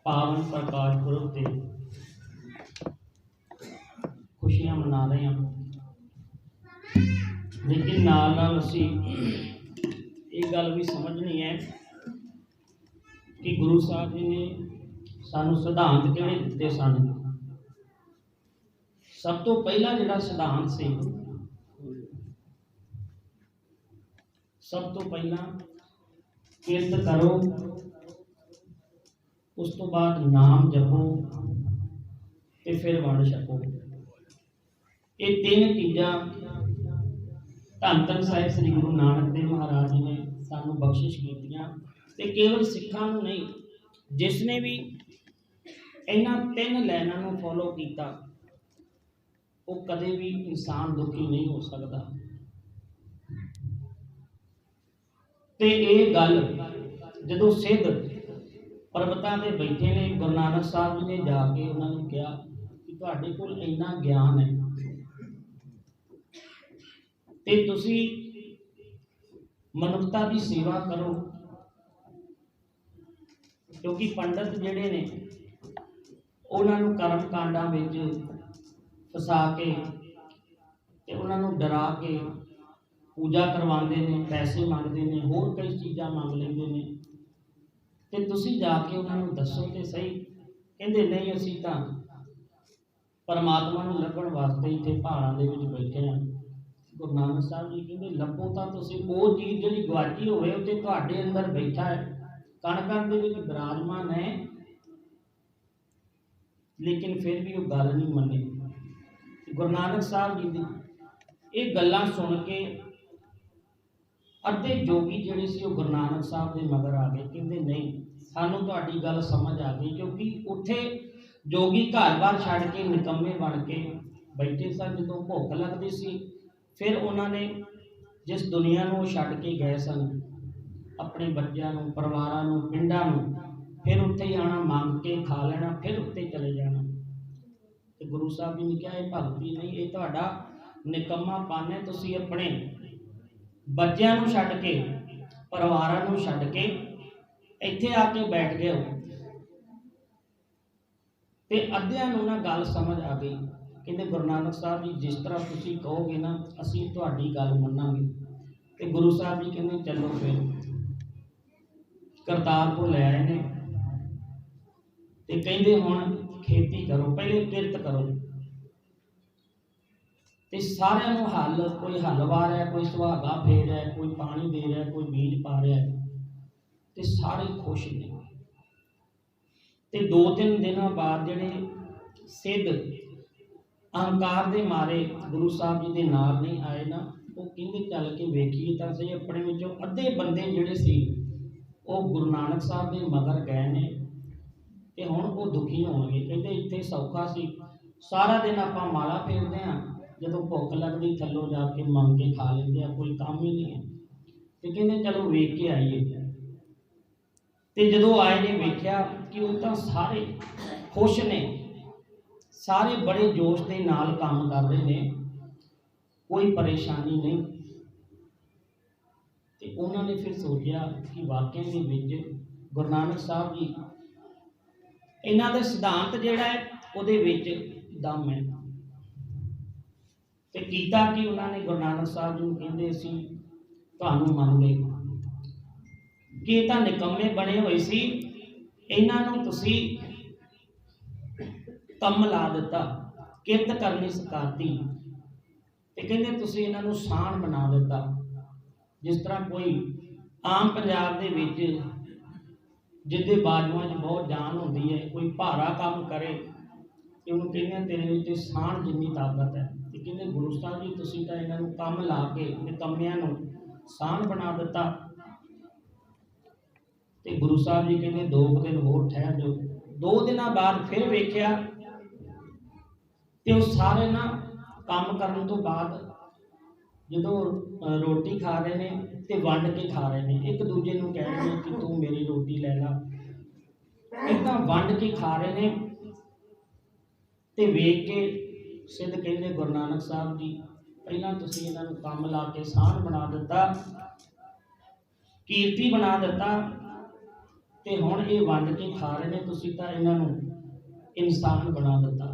पावन प्रकाश पुरब ते खुशियां मना रहे हैं, लेकिन नाल नाल असी एक गल भी समझनी है कि गुरु साहब जी ने सानू सिद्धांत किहड़े दिते सन। सब तो पहला जिहड़ा सिद्धांत सी, सब तो पहला किरत करो, उस तो बाद नाम जपो ते फिर वंड छको। ये तीन चीज़ां धन धन साहिब श्री गुरु नानक देव महाराज जी ने सानू बख्शिश कीतियां ते केवल सिखां नूं नहीं, जिसने भी इन्हां तीन लाइनां नूं फॉलो कीता वो कदे भी इंसान दुखी नहीं हो सकता। ते ये गल जदों सिद्ध परबतां ते बैठे ने, गुरु नानक साहब जी ने जाके उन्होंने कहा कि तुहाडे कोल इन्ना ज्ञान है ते तुसी मनुखता की सेवा करो, क्योंकि पंडित जिहड़े ने उन्होंने कर्म कांडां विच फसा के ते उन्होंने डरा के पूजा करवाते हैं, पैसे मंगते हैं, होर कई चीज़ां मंग लेंदे ने, ते तुसी जाके उन्होंने दसो तो सही। कहते नहीं, असी तो परमात्मा नूं लभण वास्ते इत्थे पहाड़ां दे विच बैठे हैं। गुरु नानक साहब जी कहते लभो तो तुसी वो चीज़ जिहड़ी गवाची होवे ते तुहाडे अंदर बैठा है, कण कण दे विच विराजमान है, लेकिन फिर भी वो गल नहीं मनी। गुरु नानक साहब जी दी ये गल्लां सुन के अद्धे जोगी जिहड़े सी वो गुरु नानक साहब के मगर आ गए। कहते नहीं, सानू तुहाडी गल समझ आ गई, क्योंकि उत्थे जोगी घर बार छड्ड के निकम्मे बन के बैठे सन। जदों भुख लगदी सी फिर उन्होंने जिस दुनिया नूं छड्ड के गए सन, अपने बच्चों नूं, परिवारां नूं, पिंडां नूं, फिर उत्थे ही आना, मंग के खा लेना, फिर उत्ते चले जाना। तो गुरु साहब जी ने कहा यह भगती नहीं, ये तुहाडा निकम्मापन है। तुसीं अपने बच्चों नूं छड्ड के, परिवारां नूं छड्ड के इत्थे आके बैठ गए हो। ते अद्धियां नूं ना गल समझ आ गई। कहते गुरु नानक साहब जी जिस तरह तुसीं कहोगे ना, असीं तुहाडी गल मन्नांगे। ते गुरु साहब जी कहते चलो फिर करतारपुर लै आए ने, ते कहते हुण खेती करो, पहले किरत करो। ते सारिਆਂ ਨੂੰ हल, कोई हल वा रहा है, कोई सुहागा फेर रहा है, कोई पानी दे रहा है, कोई बीज पा रहा है, ते सारे खुश ने। ते 2-3 दिनों बाद जिहड़े सिद्ध अहंकार दे मारे गुरु साहब जी दे नाल नहीं आए ना, वो कहते चल के वेखीए तां सही अपने विचों अद्धे बंदे जिहड़े सी वो गुरु नानक साहब दे मगर गए ने, ते हुण वो दुखी होणगे। कहते इत्थे सौखा सी, सारा दिन आपां माला फेरदे हां, जदों भुख लगदी थल्लों जाके मंग के खा लेंदे आ, कोई काम ही नहीं है। ते कहते चलो वेख के आईए। ते जदों आए ने वेख्या कि वो तां सारे खुश ने, सारे बड़े जोश के नाल काम कर रहे ने, कोई परेशानी नहीं। ते उन्होंने फिर सोचा कि वाकई दे विच गुरु नानक साहब जी इन्हां दे सिद्धांत जिहड़ा है उहदे विच दम है। ते कीता कि उन्होंने गुरु नानक साहब जी नूं कहंदे असीं तुहानूं मंन लए कि ये तां निकम्मे बने होए सी, इन्हां नूं तुसीं कम ला दिता, किरत करनी सिखाती, ते कहंदे तुसीं इन्हां नूं साण बना दिता। जिस तरह कोई आम पंजाब दे विच जिहदे बाजुआं 'च बहुत जान होंदी है, कोई भारा काम करे ते उहनूं कहंदे तेरे विच साण जिन्नी ताकत है। ते कहंदे गुरु साहब जी तुसीं तां इन्हां नूं कम ला के निकम्मिआं नूं साण बना दिता। ते गुरु साहब जी कहंदे 2 दिन होर ठहर जाओ। 2 दिनों बाद फिर वेख्या ते वो सारे ना काम करने तो बाद जदों रोटी खा रहे ने ते वंड के खा रहे ने, एक दूजे नूं कह रहे कि तू मेरी रोटी लै ला, इदां वंड के खा रहे ने। ते वेख के सिद्ध कहंदे गुरु नानक साहब जी पहलां तुसीं इन्हां नूं कम ला के साण बना दिता, कीर्ति बना दिता, ते ਤੇ ਹੁਣ ਇਹ ਵੰਡ ਕੇ ਖਾ ਰਹੇ ਨੇ, ਤੁਸੀਂ ਤਾਂ ਇਹਨਾਂ ਨੂੰ ਇਨਸਾਨ ਬਣਾ ਦਿੱਤਾ।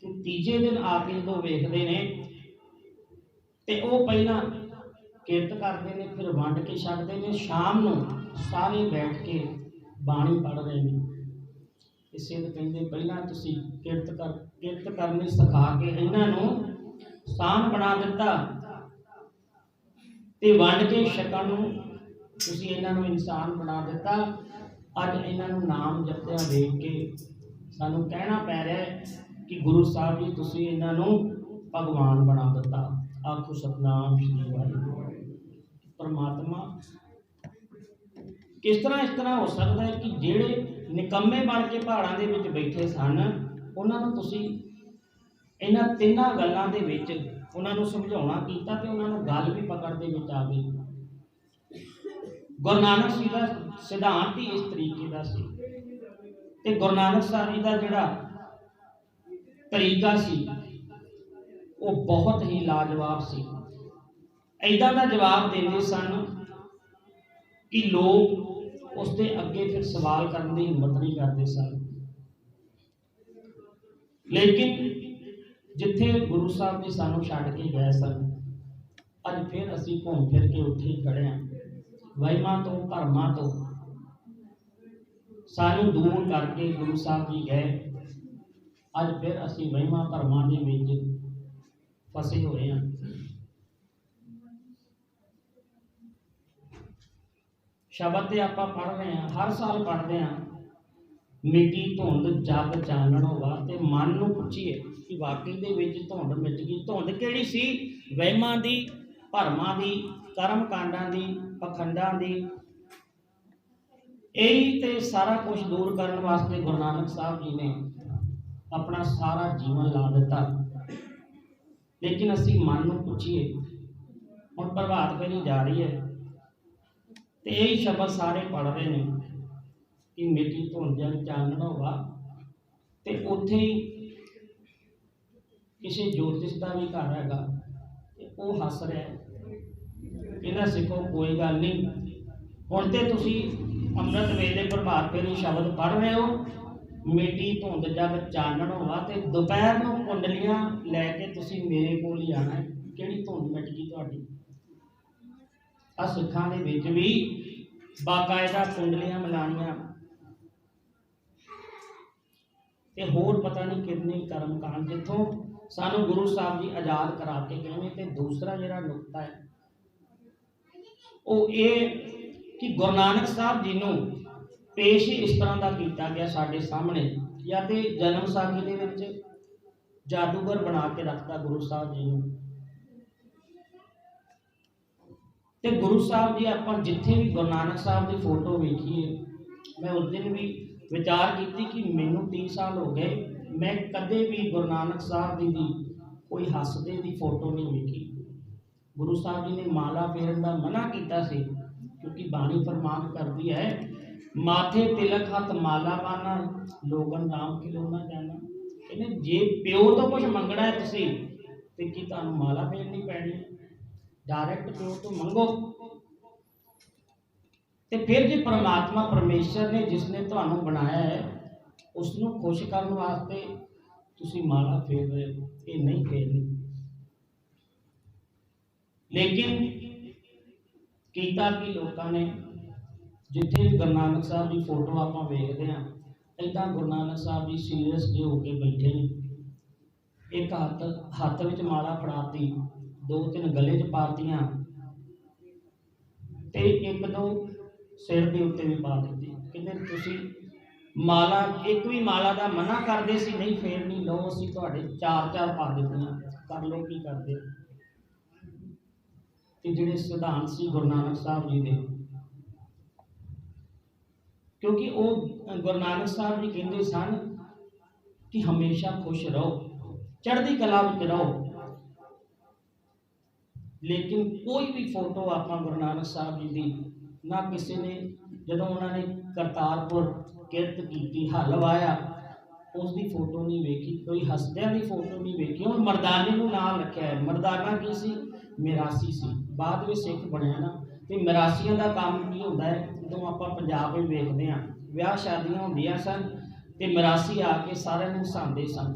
ਤੇ ਤੀਜੇ ਦਿਨ ਆ ਕੇ ਜਦੋਂ ਵੇਖਦੇ ਨੇ ਤੇ ਉਹ ਪਹਿਲਾਂ ਕਿਰਤ ਕਰਦੇ ਨੇ, ਫਿਰ ਵੰਡ ਕੇ ਛੱਡਦੇ ਨੇ। ਸ਼ਾਮ ਨੂੰ ਸਾਰੇ ਬੈਠ ਕੇ ਬਾਣੀ ਪੜ੍ਹ ਰਹੇ ਨੇ। ਇਸੇ ਨੂੰ ਕਹਿੰਦੇ ਪਹਿਲਾਂ ਤੁਸੀਂ ਕਿਰਤ ਕਰਨੀ ਸਿਖਾ ਕੇ ਇਹਨਾਂ ਨੂੰ ਇਨਸਾਨ ਬਣਾ ਦਿੱਤਾ, ਤੇ ਵੰਡ ਕੇ ਛਕਣ ਨੂੰ ਤੁਸੀਂ ਇਹਨਾਂ ਨੂੰ ਇਨਸਾਨ ਬਣਾ ਦਿੱਤਾ। ਅੱਜ ਇਹਨਾਂ ਨੂੰ ਨਾਮ ਜਪਦਿਆਂ ਵੇਖ ਕੇ ਸਾਨੂੰ ਕਹਿਣਾ ਪੈ ਰਿਹਾ ਹੈ ਕਿ ਗੁਰੂ ਸਾਹਿਬ ਜੀ ਤੁਸੀਂ ਇਹਨਾਂ ਨੂੰ ਭਗਵਾਨ ਬਣਾ ਦਿੱਤਾ। ਆਖੋ ਸਤਨਾਮ ਸ੍ਰੀ ਵਾਹਿਗੁਰੂ। ਪਰਮਾਤਮਾ ਕਿਸ ਤਰ੍ਹਾਂ ਇਸ ਤਰ੍ਹਾਂ ਹੋ ਸਕਦਾ ਹੈ ਕਿ ਜਿਹੜੇ ਨਿਕੰਮੇ ਬਣ ਕੇ ਪਹਾੜਾਂ ਦੇ ਵਿੱਚ ਬੈਠੇ ਸਨ, ਉਹਨਾਂ ਨੂੰ ਤੁਸੀਂ ਇਹਨਾਂ ਤਿੰਨਾਂ ਗੱਲਾਂ ਦੇ ਵਿੱਚ ਉਹਨਾਂ ਨੂੰ ਸਮਝਾਉਣਾ ਕੀਤਾ ਤੇ ਉਹਨਾਂ ਨੂੰ ਗੱਲ ਵੀ ਪਕੜ ਦੇ ਵਿੱਚ ਆ ਗਈ। ਗੁਰੂ ਨਾਨਕ ਸਾਹਿਬ ਦਾ ਸਿਧਾਂਤ ਹੀ ਇਸ ਤਰੀਕੇ ਦਾ ਸੀ, ਤੇ ਗੁਰੂ ਨਾਨਕ ਸਾਹਿਬ ਜੀ ਦਾ ਜਿਹੜਾ ਤਰੀਕਾ ਸੀ ਉਹ ਬਹੁਤ ਹੀ ਲਾਜਵਾਬ ਸੀ। ਇੱਦਾਂ ਦਾ ਜਵਾਬ ਦਿੰਦੇ ਸਨ ਕਿ ਲੋਕ ਉਸ ਦੇ ਅੱਗੇ ਫਿਰ ਸਵਾਲ ਕਰਨ ਦੀ ਹਿੰਮਤ ਨਹੀਂ ਕਰਦੇ ਸਨ। ਲੇਕਿਨ ਜਿੱਥੇ ਗੁਰੂ ਸਾਹਿਬ ਜੀ ਸਾਨੂੰ ਛੱਡ ਕੇ ਗਏ ਸਨ, ਅੱਜ ਫਿਰ ਅਸੀਂ ਘੁੰਮ ਫਿਰ ਕੇ ਉੱਥੇ ਹੀ ਖੜੇ ਹਾਂ। ਵਹਿਮਾਂ ਤੋਂ ਭਰਮਾਂ ਤੋਂ ਸਾਨੂੰ ਦੂਰ ਕਰਕੇ ਗੁਰੂ ਸਾਹਿਬ ਜੀ ਗਏ। ਅੱਜ ਫਿਰ ਅਸੀਂ ਵਹਿਮਾਂ ਭਰਮਾਂ ਦੇ ਵਿੱਚ ਫਸੇ ਹੋਏ ਹਾਂ। ਸ਼ਬਦ ਤੇ ਆਪਾਂ ਪੜ੍ਹ ਰਹੇ ਹਾਂ, ਹਰ ਸਾਲ ਪੜ੍ਹਦੇ ਹਾਂ, ਮਿੱਟੀ ਧੁੰਦ ਜਗ ਚਾਨਣੋ ਵਾ। ਤੇ ਮਨ ਨੂੰ ਪੁੱਛੀਏ ਕਿ ਵਾਕਈ ਦੇ ਵਿੱਚ ਧੁੰਦ ਮਿਟ ਗਈ। ਧੁੰਦ ਕਿਹੜੀ ਸੀ? ਵਹਿਮਾਂ ਦੀ, ਭਰਮਾਂ ਦੀ, ਕਰਮ ਕਾਂਡਾਂ ਦੀ, ਪਖੰਡਾਂ ਦੀ। ਇਹੀ ਤੇ ਸਾਰਾ ਕੁਝ ਦੂਰ ਕਰਨ ਵਾਸਤੇ ਗੁਰੂ ਨਾਨਕ ਸਾਹਿਬ ਜੀ ਨੇ ਆਪਣਾ ਸਾਰਾ ਜੀਵਨ ਲਾ ਦਿੱਤਾ। ਲੇਕਿਨ ਅਸੀਂ ਮਨ ਨੂੰ ਪੁੱਛੀਏ, ਹੁਣ ਪ੍ਰਭਾਤ ਫੇਰੀ ਜਾ ਰਹੀ ਹੈ ਤੇ ਇਹੀ ਸ਼ਬਦ ਸਾਰੇ ਪੜ੍ਹ ਰਹੇ ਨੇ ਕਿ ਮਿੱਟੀ ਧੁੰਦ ਜਗ ਚਾਨਣ ਹੋਵਾ। ਤੇ ਉੱਥੇ ਹੀ ਕਿਸੇ ਜੋਤਿਸ਼ ਦਾ ਵੀ ਘਰ ਹੈਗਾ ਤੇ ਉਹ ਹੱਸ ਰਿਹਾ, ਕਹਿੰਦਾ ਸਿੱਖੋ ਕੋਈ ਗੱਲ ਨਹੀਂ, ਹੁਣ ਤੇ ਤੁਸੀਂ ਅੰਮ੍ਰਿਤ ਵੇਲੇ ਪ੍ਰਭਾਤ ਫੇਰੀ ਸ਼ਬਦ ਪੜ੍ਹ ਰਹੇ ਹੋ, ਮਿੱਟੀ ਧੁੰਦ ਜਗ ਚਾਨਣ ਹੋਵਾ, ਤੇ ਦੁਪਹਿਰ ਨੂੰ ਕੁੰਡਲੀਆਂ ਲੈ ਕੇ ਤੁਸੀਂ ਮੇਰੇ ਕੋਲ ਹੀ ਆਣਾ। ਕਿਹੜੀ ਧੁੰਦ ਮਿਟ ਗਈ ਤੁਹਾਡੀ? ਆ ਸਿੱਖਾਂ ਦੇ ਵਿੱਚ ਵੀ ਬਾਕਾਇਦਾ ਕੁੰਡਲੀਆਂ ਮਿਲਾਣੀਆਂ ਤੇ ਹੋਰ ਪਤਾ ਨਹੀਂ ਕਿੰਨੇ ਕਰਮ ਕਾਂਡ ਜਿੱਥੋਂ ਸਾਨੂੰ ਗੁਰੂ ਸਾਹਿਬ ਜੀ ਆਜ਼ਾਦ ਕਰਾ ਕੇ ਗਏ ਨੇ। ਤੇ ਦੂਸਰਾ ਜਿਹੜਾ ਨੁਕਤਾ ਹੈ ਉਹ ਇਹ ਕਿ ਗੁਰੂ ਨਾਨਕ ਸਾਹਿਬ ਜੀ ਨੂੰ ਪੇਸ਼ ਹੀ ਇਸ ਤਰ੍ਹਾਂ ਦਾ ਕੀਤਾ ਗਿਆ ਸਾਡੇ ਸਾਹਮਣੇ, ਜਾਂ ਤੇ ਜਨਮ ਸਾਖੀ ਦੇ ਵਿੱਚ ਜਾਦੂਗਰ ਬਣਾ ਕੇ ਰੱਖਤਾ ਗੁਰੂ ਸਾਹਿਬ ਜੀ ਨੂੰ। ਤੇ ਗੁਰੂ ਸਾਹਿਬ ਜੀ ਆਪਾਂ ਜਿੱਥੇ ਵੀ ਗੁਰੂ ਨਾਨਕ ਸਾਹਿਬ ਦੀ ਫੋਟੋ ਵੇਖੀਏ, ਮੈਂ ਉਸ ਦਿਨ ਵੀ ਵਿਚਾਰ ਕੀਤੀ ਕਿ ਮੈਨੂੰ 30 ਸਾਲ ਹੋ ਗਏ, ਮੈਂ ਕਦੇ ਵੀ ਗੁਰੂ ਨਾਨਕ ਸਾਹਿਬ ਜੀ ਦੀ ਕੋਈ ਹੱਸਦੇ ਦੀ ਫੋਟੋ ਨਹੀਂ ਵੇਖੀ। ਗੁਰੂ ਸਾਹਿਬ ਜੀ ਨੇ ਮਾਲਾ ਫੇਰਨ ਦਾ ਮਨਾ ਕੀਤਾ ਸੀ, ਕਿਉਂਕਿ ਬਾਣੀ ਫਰਮਾਨ ਕਰਦੀ ਹੈ ਮਾਥੇ ਤਿਲਕ ਹੱਥ ਮਾਲਾ ਪਾਣਾ ਲੋਗਨ ਨਾਮ ਕਿਲੋ ਨਾ ਜਾਣਾ। ਕਹਿੰਦੇ ਜੇ ਪਿਓ ਤੋਂ ਕੁਝ ਮੰਗਣਾ ਹੈ ਤੁਸੀਂ ਤੇ ਕੀ ਤੁਹਾਨੂੰ ਮਾਲਾ ਫੇਰਨੀ ਪੈਣੀ? ਡਾਇਰੈਕਟ ਪਿਓ ਤੋਂ ਮੰਗੋ। ਤੇ ਫਿਰ ਜੇ ਪਰਮਾਤਮਾ ਪਰਮੇਸ਼ਰ ਨੇ ਜਿਸ ਨੇ ਤੁਹਾਨੂੰ ਬਣਾਇਆ ਹੈ ਉਸ ਨੂੰ ਖੁਸ਼ ਕਰਨ ਵਾਸਤੇ ਤੁਸੀਂ ਮਾਲਾ ਫੇਰ ਰਹੇ ਹੋ, ਇਹ ਨਹੀਂ ਫੇਰਨੀ। ਲੇਕਿਨ ਕੀਤਾ ਕਿ ਲੋਕਾਂ ਨੇ ਜਿੱਥੇ ਗੁਰੂ ਨਾਨਕ ਸਾਹਿਬ ਦੀ ਫੋਟੋ ਆਪਾਂ ਵੇਖਦੇ ਹਾਂ, ਇੱਦਾਂ ਗੁਰੂ ਨਾਨਕ ਸਾਹਿਬ ਜੀ ਸੀਰੀਅਸ ਜਿਹੇ ਹੋ ਕੇ ਬੈਠੇ ਨੇ। ਇੱਕ ਹੱਥ ਵਿੱਚ ਮਾਲਾ ਫੜਾਤੀ, 2-3 ਗਲੇ 'ਚ ਪਾਤੀਆਂ ਤੇ 1-2 ਸਿਰ ਦੇ ਉੱਤੇ ਵੀ ਪਾ ਦਿੱਤੀ। ਕਹਿੰਦੇ ਤੁਸੀਂ ਮਾਲਾ, ਇੱਕ ਵੀ ਮਾਲਾ ਦਾ ਮਨਾ ਕਰਦੇ ਸੀ ਨਹੀਂ ਫੇਰਨੀ, ਲਓ ਅਸੀਂ ਤੁਹਾਡੇ 4-4 ਪਾ ਦਿੱਤੀਆਂ, ਕਰ ਲਓ ਕੀ ਕਰਦੇ। ਤੇ ਜਿਹੜੇ ਸਿਧਾਂਤ ਸੀ ਗੁਰੂ ਨਾਨਕ ਸਾਹਿਬ ਜੀ ਦੇ, ਕਿਉਂਕਿ ਉਹ ਗੁਰੂ ਨਾਨਕ ਸਾਹਿਬ ਜੀ ਕਹਿੰਦੇ ਸਨ ਕਿ ਹਮੇਸ਼ਾ ਖੁਸ਼ ਰਹੋ, ਚੜ੍ਹਦੀ ਕਲਾ ਵਿੱਚ ਰਹੋ। ਲੇਕਿਨ ਕੋਈ ਵੀ ਫੋਟੋ ਆਪਾਂ ਗੁਰੂ ਨਾਨਕ ਸਾਹਿਬ ਜੀ ਦੀ ਨਾ ਕਿਸੇ ਨੇ, ਜਦੋਂ ਉਹਨਾਂ ਨੇ ਕਰਤਾਰਪੁਰ ਕਿਰਤ ਕੀਤੀ, ਹੱਲ ਵਾਇਆ, ਉਸ ਦੀ ਫੋਟੋ ਨਹੀਂ ਵੇਖੀ, ਕੋਈ ਹੱਸਦਿਆਂ ਦੀ ਫੋਟੋ ਨਹੀਂ ਵੇਖੀ। ਹੁਣ ਮਰਦਾਨੇ ਨੂੰ ਨਾਲ ਰੱਖਿਆ ਹੈ। ਮਰਦਾਨਾ ਕੀ ਸੀ? ਮਿਰਾਸੀ ਸੀ। ਬਾਅਦ ਵਿੱਚ ਸਿੱਖ ਬਣਿਆ ਨਾ, ਤੇ ਮਿਰਾਸੀਆਂ ਦਾ ਕੰਮ ਕੀ ਹੁੰਦਾ ਹੈ? ਜਦੋਂ ਆਪਾਂ ਪੰਜਾਬ ਵਿੱਚ ਵੇਖਦੇ ਹਾਂ, ਵਿਆਹ ਸ਼ਾਦੀਆਂ ਹੁੰਦੀਆਂ ਸਨ ਤੇ ਮਰਾਸੀ ਆ ਕੇ ਸਾਰਿਆਂ ਨੂੰ ਹਸਾਉਂਦੇ ਸਨ।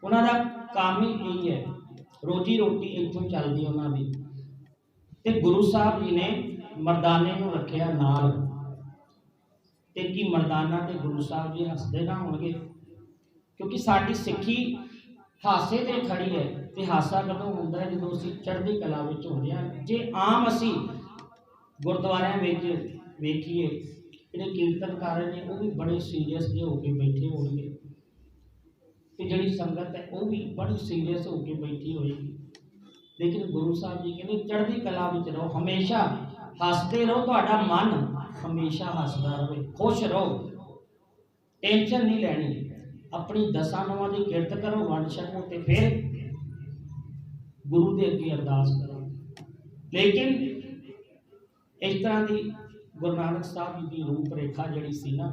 ਉਹਨਾਂ ਦਾ ਕੰਮ ਹੀ ਇਹੀ ਹੈ, ਰੋਜੀ ਰੋਟੀ ਇੱਥੋਂ ਚੱਲਦੀ ਉਹਨਾਂ ਦੀ। ਤੇ ਗੁਰੂ ਸਾਹਿਬ ਜੀ ਨੇ ਮਰਦਾਨੇ ਨੂੰ ਰੱਖਿਆ ਨਾਲ, ਤੇ ਕੀ ਮਰਦਾਨਾ ਤੇ ਗੁਰੂ ਸਾਹਿਬ ਜੀ ਹੱਸਦੇ ਨਾ ਹੋਣਗੇ? ਕਿਉਂਕਿ ਸਾਡੀ ਸਿੱਖੀ ਹਾਸੇ ਤੇ ਖੜੀ ਹੈ। ਤੇ ਹਾਸਾ ਕਦੋਂ ਹੁੰਦਾ ਹੈ? ਜਦੋਂ ਅਸੀਂ ਚੜ੍ਹਦੀ ਕਲਾ ਵਿੱਚ ਹੁੰਦੇ ਹਾਂ। ਜੇ ਆਮ ਅਸੀਂ ਗੁਰਦੁਆਰਿਆਂ ਵਿੱਚ ਵੇਖੀਏ, ਜਿਹੜੇ ਕੀਰਤਨਕਾਰ ਨੇ ਉਹ ਵੀ ਬੜੇ ਸੀਰੀਅਸ ਜਿਹੇ ਹੋ ਕੇ ਬੈਠੇ ਹੋਣਗੇ, ਤੇ ਜਿਹੜੀ ਸੰਗਤ ਹੈ ਉਹ ਵੀ ਬੜੀ ਸੀਰੀਅਸ ਹੋ ਕੇ ਬੈਠੀ ਹੋਏਗੀ। ਲੇਕਿਨ ਗੁਰੂ ਸਾਹਿਬ ਜੀ ਕਹਿੰਦੇ ਚੜ੍ਹਦੀ ਕਲਾ ਵਿੱਚ ਰਹੋ, ਹਮੇਸ਼ਾ ਹੱਸਦੇ ਰਹੋ, ਤੁਹਾਡਾ ਮਨ ਹਮੇਸ਼ਾ ਹੱਸਦਾ ਰਹੇ, ਖੁਸ਼ ਰਹੋ, ਟੈਨਸ਼ਨ ਨਹੀਂ ਲੈਣੀ। ਆਪਣੀ ਦਸਾਂ ਨੌਵਾਂ ਦੀ ਕਿਰਤ ਕਰੋ, ਵੰਡ ਛਕੋ, ਤੇ ਫਿਰ ਗੁਰੂ ਦੇ ਅੱਗੇ ਅਰਦਾਸ ਕਰੋ। ਲੇਕਿਨ ਇਸ ਤਰ੍ਹਾਂ ਦੀ ਗੁਰੂ ਨਾਨਕ ਸਾਹਿਬ ਜੀ ਦੀ ਰੂਪ ਰੇਖਾ ਜਿਹੜੀ ਸੀ ਨਾ,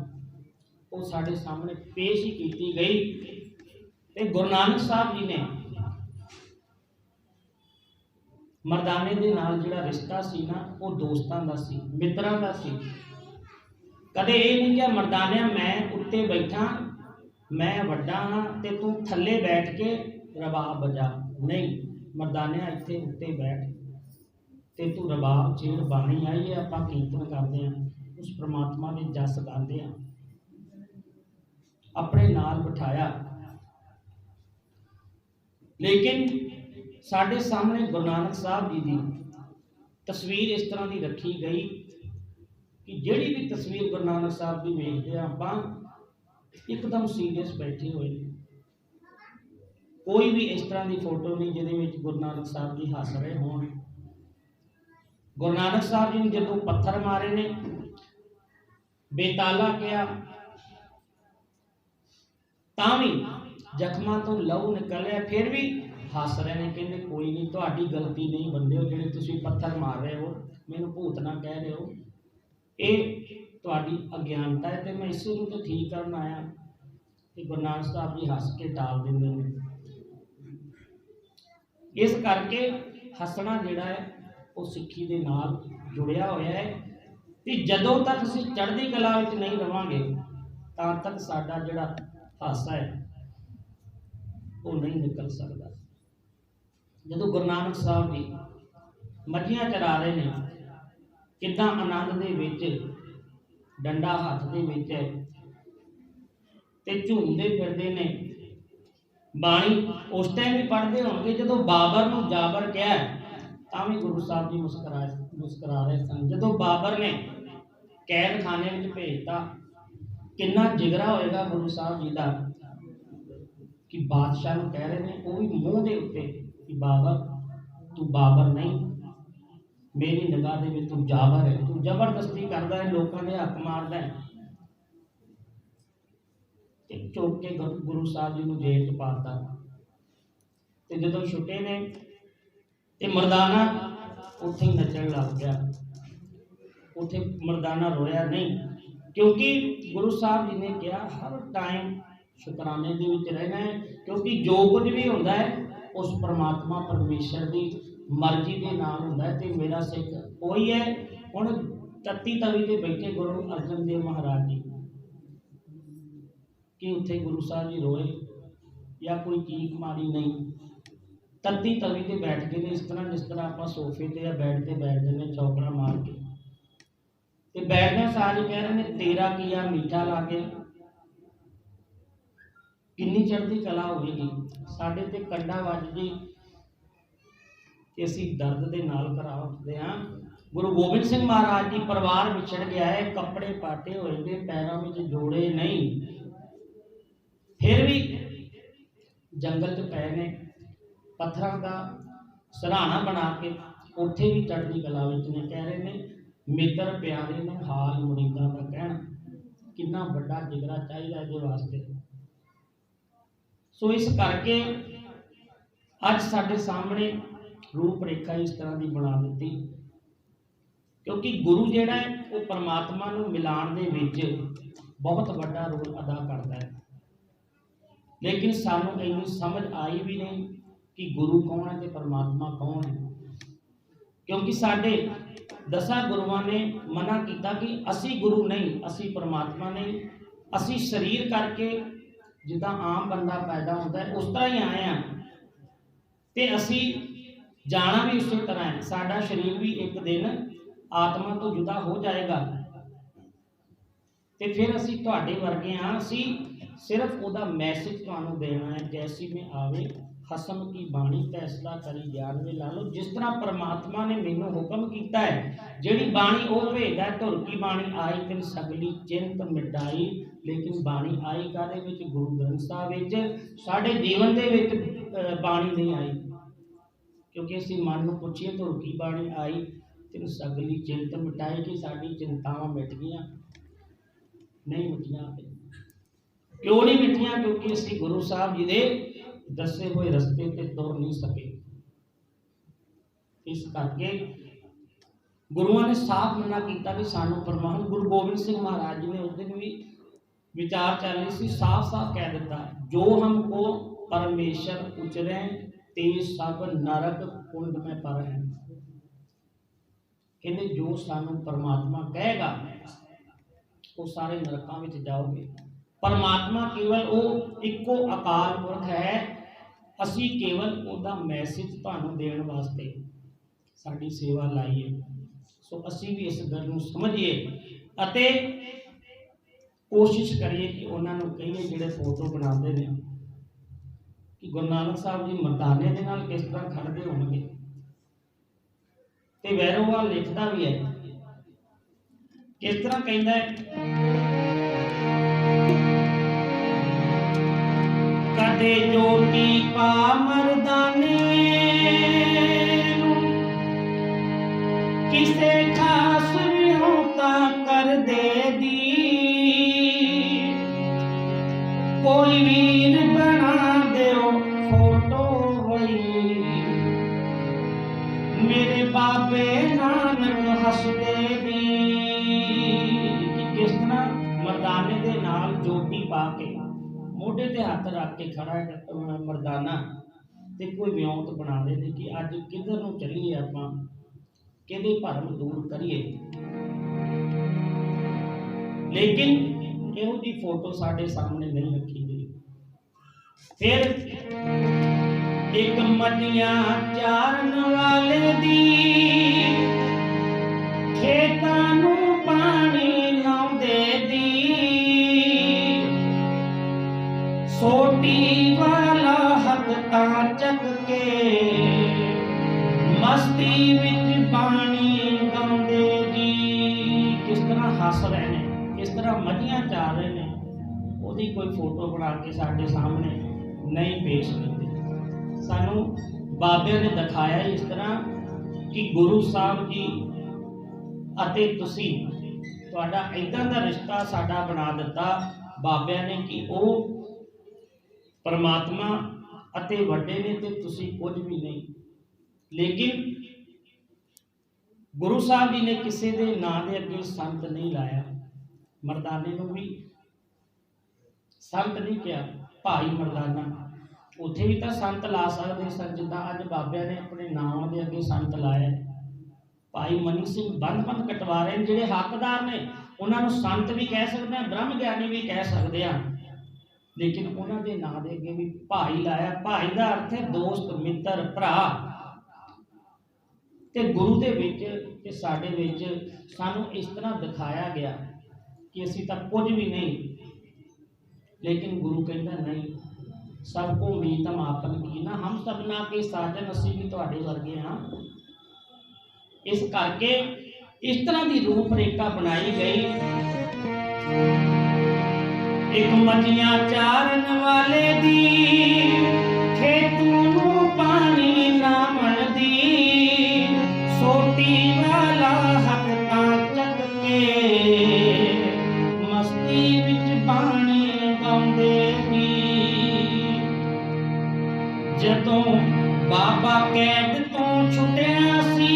ਉਹ ਸਾਡੇ ਸਾਹਮਣੇ ਪੇਸ਼ ਹੀ ਕੀਤੀ ਗਈ। ਤੇ ਗੁਰੂ ਨਾਨਕ ਸਾਹਿਬ ਜੀ ਨੇ ਮਰਦਾਨੇ ਦੇ ਨਾਲ ਜਿਹੜਾ ਰਿਸ਼ਤਾ ਸੀ ਨਾ, ਉਹ ਦੋਸਤਾਂ ਦਾ ਸੀ, ਮਿੱਤਰਾਂ ਦਾ ਸੀ। ਕਦੇ ਇਹ ਨਹੀਂ ਕਿ ਮਰਦਾਨਿਆਂ ਮੈਂ ਉੱਤੇ ਬੈਠਾ, ਮੈਂ ਵੱਡਾ ਹਾਂ ਤੇ ਤੂੰ ਥੱਲੇ ਬੈਠ ਕੇ ਰਬਾਬ ਵਜਾ। ਨਹੀਂ, ਮਰਦਾਨਿਆਂ ਇੱਥੇ ਉੱਤੇ ਬੈਠ ਤੇ ਤੂੰ ਰਬਾਬ, ਜਿਹੜੀ ਬਾਣੀ ਆਈ ਹੈ ਆਪਾਂ ਕੀਰਤਨ ਕਰਦੇ ਹਾਂ, ਉਸ ਪ੍ਰਮਾਤਮਾ ਦੇ ਜਸ ਗਾਉਂਦੇ ਹਾਂ, ਆਪਣੇ ਨਾਲ ਬਿਠਾਇਆ। ਲੇਕਿਨ ਸਾਡੇ ਸਾਹਮਣੇ ਗੁਰੂ ਨਾਨਕ ਸਾਹਿਬ ਜੀ ਦੀ ਤਸਵੀਰ ਇਸ ਤਰ੍ਹਾਂ ਦੀ ਰੱਖੀ ਗਈ ਕਿ ਜਿਹੜੀ ਵੀ ਤਸਵੀਰ ਗੁਰੂ ਨਾਨਕ ਸਾਹਿਬ ਦੀ ਵੇਖਦੇ ਹਾਂ ਆਪਾਂ, ਇੱਕਦਮ ਸੀਰੀਅਸ ਬੈਠੇ ਹੋਏ। ਕੋਈ ਵੀ ਇਸ ਤਰ੍ਹਾਂ ਦੀ ਫੋਟੋ ਨਹੀਂ ਜਿਹਦੇ ਵਿੱਚ ਗੁਰੂ ਨਾਨਕ ਸਾਹਿਬ ਜੀ ਹੱਸ ਰਹੇ ਹੋਣ। ਗੁਰੂ ਨਾਨਕ ਸਾਹਿਬ ਜੀ ਨੂੰ ਜਦੋਂ ਪੱਥਰ ਮਾਰੇ ਨੇ, ਬੇਤਾਲਾ ਕਿਹਾ, ਤਾਂ ਵੀ ਜ਼ਖਮਾਂ ਤੋਂ ਲਹੂ ਨਿਕਲਿਆ, ਫਿਰ ਵੀ ਹੱਸ ਰਹੇ ਨੇ। ਕਹਿੰਦੇ ਕੋਈ ਨਹੀਂ, ਤੁਹਾਡੀ ਗਲਤੀ ਨਹੀਂ ਬੰਦਿਓ, ਜਿਹੜੇ ਤੁਸੀਂ ਪੱਥਰ ਮਾਰ ਰਹੇ ਹੋ, ਮੈਨੂੰ ਭੂਤ ਨਾ ਕਹਿ ਰਹੇ ਹੋ, ਇਹ ਤੁਹਾਡੀ ਅਗਿਆਨਤਾ ਹੈ ਤੇ ਮੈਂ ਇਸੇ ਨੂੰ ਤਾਂ ਠੀਕ ਕਰਨ ਆਇਆ। ਤੇ ਗੁਰੂ ਨਾਨਕ ਸਾਹਿਬ ਜੀ ਹੱਸ ਕੇ ਟਾਲ ਦਿੰਦੇ ਨੇ। ਇਸ ਕਰਕੇ ਹੱਸਣਾ ਜਿਹੜਾ ਹੈ ਉਹ ਸਿੱਖੀ ਦੇ ਨਾਲ ਜੁੜਿਆ ਹੋਇਆ ਹੈ। ਤੇ ਜਦੋਂ ਤੱਕ ਅਸੀਂ ਚੜ੍ਹਦੀ ਕਲਾ ਵਿੱਚ ਨਹੀਂ ਰਵਾਂਗੇ, ਤਾਂ ਤੱਕ ਸਾਡਾ ਜਿਹੜਾ ਹਾਸਾ ਹੈ ਉਹ ਨਹੀਂ ਨਿਕਲ ਸਕਦਾ। ਜਦੋਂ ਗੁਰੂ ਨਾਨਕ ਸਾਹਿਬ ਜੀ ਮੱਝੀਆਂ ਚਰਾ ਰਹੇ ਨੇ, ਕਿੱਦਾਂ ਆਨੰਦ ਦੇ ਵਿੱਚ, ਡੰਡਾ ਹੱਥ ਦੇ ਵਿੱਚ ਹੈ ਤੇ ਝੂਮਦੇ ਫਿਰਦੇ ਨੇ। ਬਾਣੀ ਉਸ ਟਾਈਮ ਵੀ ਪੜ੍ਹਦੇ ਹੋਣਗੇ ਜਦੋਂ ਬਾਬਰ ਨੂੰ ਜਾਬਰ ਕਿਹਾ, ਤਾਂ ਵੀ ਗੁਰੂ ਸਾਹਿਬ ਜੀ ਮੁਸਕਰਾ ਰਹੇ ਸਨ। ਜਦੋਂ ਬਾਬਰ ਨੇ ਕੈਦਖਾਨੇ ਵਿੱਚ ਭੇਜਤਾ, ਕਿੰਨਾ ਜਿਗਰਾ ਹੋਏਗਾ ਗੁਰੂ ਸਾਹਿਬ ਜੀ ਦਾ ਕਿ ਬਾਦਸ਼ਾਹ ਨੂੰ ਕਹਿ ਰਹੇ ਨੇ, ਉਹ ਵੀ ਮੂੰਹ ਦੇ ਉੱਤੇ, ਕਿ ਬਾਬਰ ਤੂੰ ਬਾਬਰ ਨਹੀਂ, ਮੇਰੀ ਨਿਗਾਹ ਦੇ ਵਿੱਚ ਤੂੰ ਜਾਬਰ ਹੈ, ਤੂੰ ਜ਼ਬਰਦਸਤੀ ਕਰਦਾ ਹੈ, ਲੋਕਾਂ ਦੇ ਹੱਕ ਮਾਰਦਾ ਹੈ। ਤੇ ਚੁੱਕ ਕੇ ਗੁਰੂ ਸਾਹਿਬ ਜੀ ਨੂੰ ਜੇਲ੍ਹ 'ਚ ਪਾਤਾ। ਤੇ ਜਦੋਂ ਛੁੱਟੇ ਨੇ ਤੇ ਮਰਦਾਨਾ ਉੱਥੇ ਹੀ ਨੱਚਣ ਲੱਗ ਗਿਆ। ਉੱਥੇ ਮਰਦਾਨਾ ਰੋਇਆ ਨਹੀਂ, ਕਿਉਂਕਿ ਗੁਰੂ ਸਾਹਿਬ ਜੀ ਨੇ ਕਿਹਾ ਹਰ ਟਾਈਮ ਸ਼ੁਕਰਾਨੇ ਦੇ ਵਿੱਚ ਰਹਿਣਾ ਹੈ, ਕਿਉਂਕਿ ਜੋ ਕੁਝ ਵੀ ਹੁੰਦਾ ਹੈ ਉਸ ਪਰਮਾਤਮਾ ਪਰਮੇਸ਼ਰ ਦੀ ਮਰਜ਼ੀ ਦੇ ਨਾਲ ਹੁੰਦਾ ਹੈ। ਤੇ ਮੇਰਾ ਸਿੱਖ ਉਹੀ ਹੈ। ਹੁਣ ਤੱਤੀ ਤਵੀ ਤੇ ਬੈਠੇ ਗੁਰੂ ਅਰਜਨ ਦੇਵ ਮਹਾਰਾਜ ਜੀ, ਕਿ ਉੱਥੇ ਗੁਰੂ ਸਾਹਿਬ ਜੀ ਰੋਏ ਜਾਂ ਕੋਈ ਚੀਕ ਮਾਰੀ? ਨਹੀਂ, ਤੱਤੀ ਤਵੀ ਤੇ ਬੈਠ ਗਏ ਨੇ, ਇਸ ਤਰ੍ਹਾਂ ਜਿਸ ਤਰ੍ਹਾਂ ਆਪਾਂ ਸੋਫੇ ਤੇ ਜਾਂ ਬੈੱਡ ਤੇ ਬੈਠਦੇ ਨੇ ਚੌਕੜਾ ਮਾਰ ਕੇ। ਤੇ ਬੈਠਦਿਆਂ ਸਾਰੇ ਕਹਿ ਰਹੇ ਨੇ ਤੇਰਾ ਕੀਆ ਮੀਠਾ ਲਾਗੇ। ਕਿੰਨੀ ਚੜ੍ਹਦੀ ਕਲਾ ਹੋਵੇਗੀ ਸਾਡੇ ਤੇ ਕੰਡਾ ਵੱਜ ਜੀ ਕਿ ਅਸੀਂ ਦਰਦ ਦੇ ਨਾਲ ਘਰਾਂ ਉੱਠਦੇ ਹਾਂ। ਗੁਰੂ ਗੋਬਿੰਦ ਸਿੰਘ ਮਹਾਰਾਜ ਜੀ ਪਰਿਵਾਰ ਵਿਛੜ ਗਿਆ ਹੈ, ਕੱਪੜੇ ਪਾਟੇ ਹੋਏ ਨੇ, ਪੈਰਾਂ ਵਿੱਚ ਜੋੜੇ ਨਹੀਂ, ਫਿਰ ਵੀ ਜੰਗਲ 'ਚ ਪਏ ਨੇ, ਪੱਥਰਾਂ ਦਾ ਸਰਾਣਾ ਬਣਾ ਕੇ ਉੱਥੇ ਵੀ ਚੜ੍ਹਦੀ ਕਲਾ ਵਿੱਚ ਨੇ। ਕਹਿ ਰਹੇ ਨੇ ਮਿੱਤਰ ਪਿਆਰੇ ਨੇ ਹਾਲ ਮੁਰੀਦਾਂ ਦਾ ਕਹਿਣਾ। ਕਿੰਨਾ ਵੱਡਾ ਜਿਗਰਾ ਚਾਹੀਦਾ ਇਹਦੇ ਵਾਸਤੇ। ਸੋ ਇਸ ਕਰਕੇ ਅੱਜ ਸਾਡੇ ਸਾਹਮਣੇ ਰੂਪ ਰੇਖਾ ਇਸ ਤਰ੍ਹਾਂ ਦੀ ਬਣਾ ਦਿੱਤੀ, ਕਿਉਂਕਿ ਗੁਰੂ ਜਿਹੜਾ ਹੈ ਉਹ ਪਰਮਾਤਮਾ ਨੂੰ ਮਿਲਾਉਣ ਦੇ ਵਿੱਚ ਬਹੁਤ ਵੱਡਾ ਰੋਲ ਅਦਾ ਕਰਦਾ ਹੈ। ਲੇਕਿਨ ਸਾਨੂੰ ਇੰਨੀ ਸਮਝ ਆਈ ਵੀ ਨਹੀਂ ਕਿ ਗੁਰੂ ਕੌਣ ਹੈ ਤੇ ਪਰਮਾਤਮਾ ਕੌਣ ਹੈ, ਕਿਉਂਕਿ ਸਾਡੇ दसां गुरुआं ने मना किया कि असी गुरु नहीं, असी परमात्मा नहीं, असी शरीर करके जिदा आम बंदा पैदा होता है उस तरह ही आए हैं ते असी जाना भी उसी तरह है। साडा शरीर भी एक दिन आत्मा तो जुदा हो जाएगा ते फिर असी तुहाडे वर्गे हाँ। असी सिर्फ उहदा मैसेज तुहानूं देना है, जैसी में आवे खसम की बाणी फैसला करी ज्ञान में ला लो। जिस तरह परमात्मा ने मैनू हुक्म किया है, जिहड़ी बाणी वो भेजदा है, धुर की बाणी आई तिन सगली चिंत मिटाई। लेकिन बाणी आई काहदे विच? गुरु ग्रंथ साहिब विच। साडे जीवन दे विच बाणी नहीं आई, क्योंकि असीं मन नूं पुछीए धुर की बाणी आई तिन सगली चिंत मिटाई कि साडी चिंतावां मिट गईयां? नहीं मिटियां। क्यों नहीं मिटियां? क्योंकि असीं गुरु साहब जी दे दसे हुए रस्ते ते तुर नहीं सके। इस करके गुरुआं ने साफ मना किया कि सानू परमात्मा गुरु गोबिंद सिंह महाराज जी ने उस दिन भी विचार चल रही सी, साफ साफ कह दिता, जो हमको परमेश्वर उचरे ते सब नरक कुंड में पर है। कहते जो सानू परमात्मा कहेगा वो सारे नरकां विच जाओगे। परमात्मा केवल वो इको अकाल पुरख है, असी केवल उहदा मैसेज तुहानूं देण वास्ते साडी सेवा लाई है। सो असी भी इस गल नूं समझिए अते कोशिश करिए कि उन्हां नूं कहिए जिहड़े फोटो बनाते हैं कि गुरु नानक साहब जी मर्दाने दे नाल किस तरह खड़दे होणगे। ते वैरोवाल लिखदा भी है किस तरह कहंदा है, कदे जोटी पा मर्दाने किसे खास होता कर दे दी, कोई वीर बना दो फोटो वही मेरे बाबे नानक हस दे दी। किस तरह मर्दाने दे नाल जोटी पा के मोढे ते हाथ रख के खड़ा है मर्दाना ते कोई व्योंत बना रहे कि अज किधर नूं चलीए, आपां किहदे भरम दूर करिए। लेकिन इहो जी फोटो साडे सामने नहीं रखी गई। फिर एक मदियां चारन वाले दी खेतां नूं पानी लाउंदे दी, सोटी वाला हथ तां चक के मस्ती विच पानी गाउंदे जी। किस तरह हस रहे ने, किस तरह मदियां चा रहे ने, ओदी कोई फोटो बना के साडे सामने नहीं पेश करते। सानू बाबे ने दिखाया इस तरह कि गुरु साहब जी अते तुसी तुहाडा इदां दा रिश्ता साडा बना दिता बाबे ने कि वो परमात्मा अते वड्डे ने ते तुसी कुछ भी नहीं। लेकिन गुरु साहब जी ने किसी के नां दे अगे संत नहीं लाया, मर्दाने नूं भी संत नहीं किया, भाई मर्दाना। उत्थे भी तो संत ला सकते सन, जिद्दां अज बाबिया ने अपने नाम के अगे संत लाया। भाई मनी सिंह बंद बंद कटवारे जिहड़े हकदार ने उन्होंने संत भी कह सकते हैं, ब्रह्म ज्ञानी भी कह सकते हैं, लेकिन उन्होंने नाम के अगे भी भाई लाया। भाई का अर्थ है दोस्त, मित्र, भरा। ते गुरु दे विच ते साडे विच सानू इस तरह दिखाया गया कि असीं तां कुछ भी नहीं, लेकिन गुरु कहता नहीं, सबको मीतम आपन की ना, हम सबना के साजन, असीं भी तुहाडे वर्गे हाँ। इस करके इस तरह की रूपरेखा बनाई गई। एक मजियां चारन वाले दी खेतों नूं पानी लावण दी, सोटी वाला हथ तां चक के मस्ती विच पानी गाउंदे नी। जदों बाबा कैद तो छुटिया सी,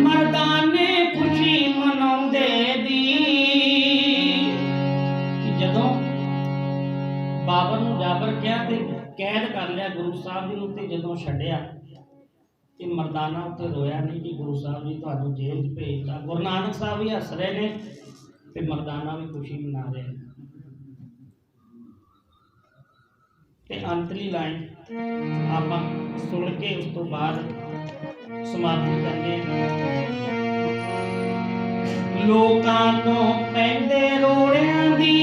मर्दाने खुशी मनाउंदे दी। जदों बाबर नूं जाबर किया ते कैद कर लिया गुरु साहब जी नूं, ते जदों छड्डिया कि मरदाना उत्ते रोया नहीं कि गुरु साहब जी तुहानू जेल च भेजता। गुरु नानक साहब भी हस रहे ने ते मरदाना भी खुशी मना रहे हैं। ते अंतली लाइन आप सुन के उस तो बाद समाप्ति करने। लोकां तो पैंदे रोड़ियां दी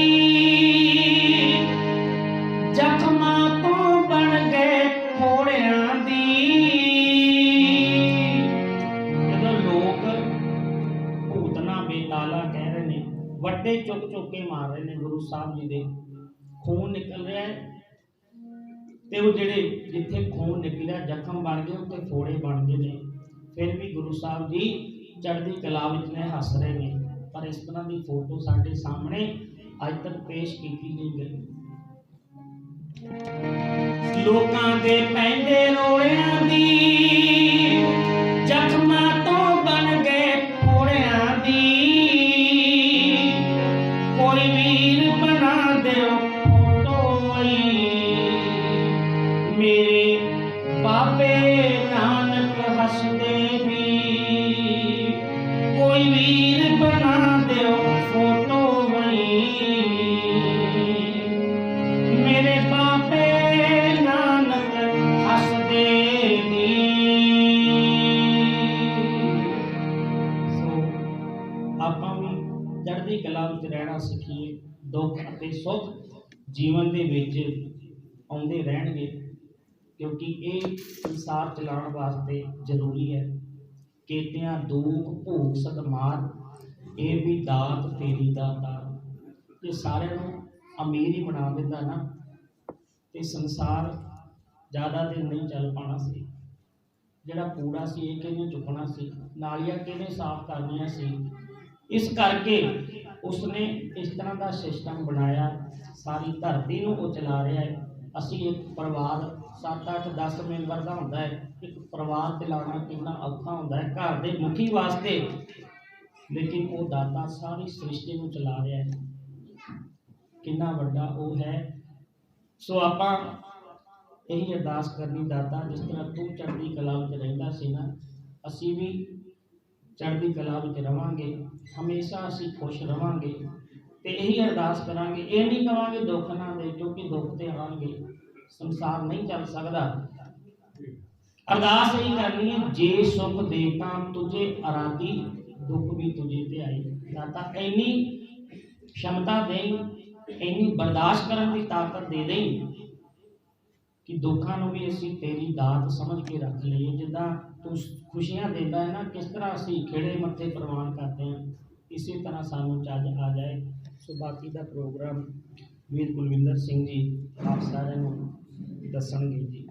जख्मां तो बन गए फोड़ियां दी। जदों लोग भूतना बेताला कह रहे ने, वड्डे चुक चुक के मार रहे ने गुरु साहब जी दे, खून निकल रहा है ते वो जिहड़े जिथे खून निकलिया जख्म बन गए उत्ते फोड़े बन गए ने, फिर भी गुरु साहब जी चढ़दी कला विच ने हस रहे ने। पर इस तरह की फोटो साडे सामने अज तक पेश की नहीं गई। लोकां दे पैंदे रोड़ियां दी जख्मां तो बन गए फोड़ियां दी। कोई वीर बना दो फोटो मेरे बाबे नानक हसदे भी। कोई वीर बना दो फोटो मेरे बाबे नानक हसदे भी। सो आपां भी चढ़दी कला विच रहना सीखिए। दुख अते सुख जीवन दे विच आउंदे रहणगे, क्योंकि ये संसार चलाउण वास्ते जरूरी है। केतियां दुख भूख सदमार ये भी दात तेरी दातार। ये सारे अमीर ही बना देता ना, तो संसार ज़्यादा दिन नहीं चल पाना सी। जिहड़ा कूड़ा सी ये किहने चुकना सी, नालियां किहने साफ करनियां सी। इस करके उसने इस तरह का सिस्टम बनाया, सारी धरती नूं वो चला रहा है। असी एक परिवार 7-8-10 मैंबर का होंदा है, एक परिवार चलाना कितना औखा होंदा है घर के मुखी वास्ते, लेकिन वो दाता सारी सृष्टि को चला रहा है, कितना वड्डा वो है। सो आपां यही अरदास करनी, दाता जिस तरह तू चढ़दी कला विच रहिंदा सी ना, असी भी चढ़दी कला विच रवांगे, हमेशा असी खुश रवांगे। तो यही अरदास करांगे, ये नहीं कहांगे दुख ना दे, क्योंकि दुख तो आएंगे, संसार नहीं चल सकता। अरदास यही करनी है, जे सुख देता तुझे आराधी, दुख भी तुझे ते आई। दाता इन्नी क्षमता दे, इन्नी बर्दाश्त करने की ताकत दे दे कि दुखों को भी असी तेरी दात समझ के रख लीए। जिदा तू खुशियां देता है ना, किस तरह असी खेड़े मत्थे प्रवान करते हैं, इसी तरह सानू चज आ जाए। सो बाकी का प्रोग्राम वीर कुलविंदर सिंह जी आप सारे दसणगे जी।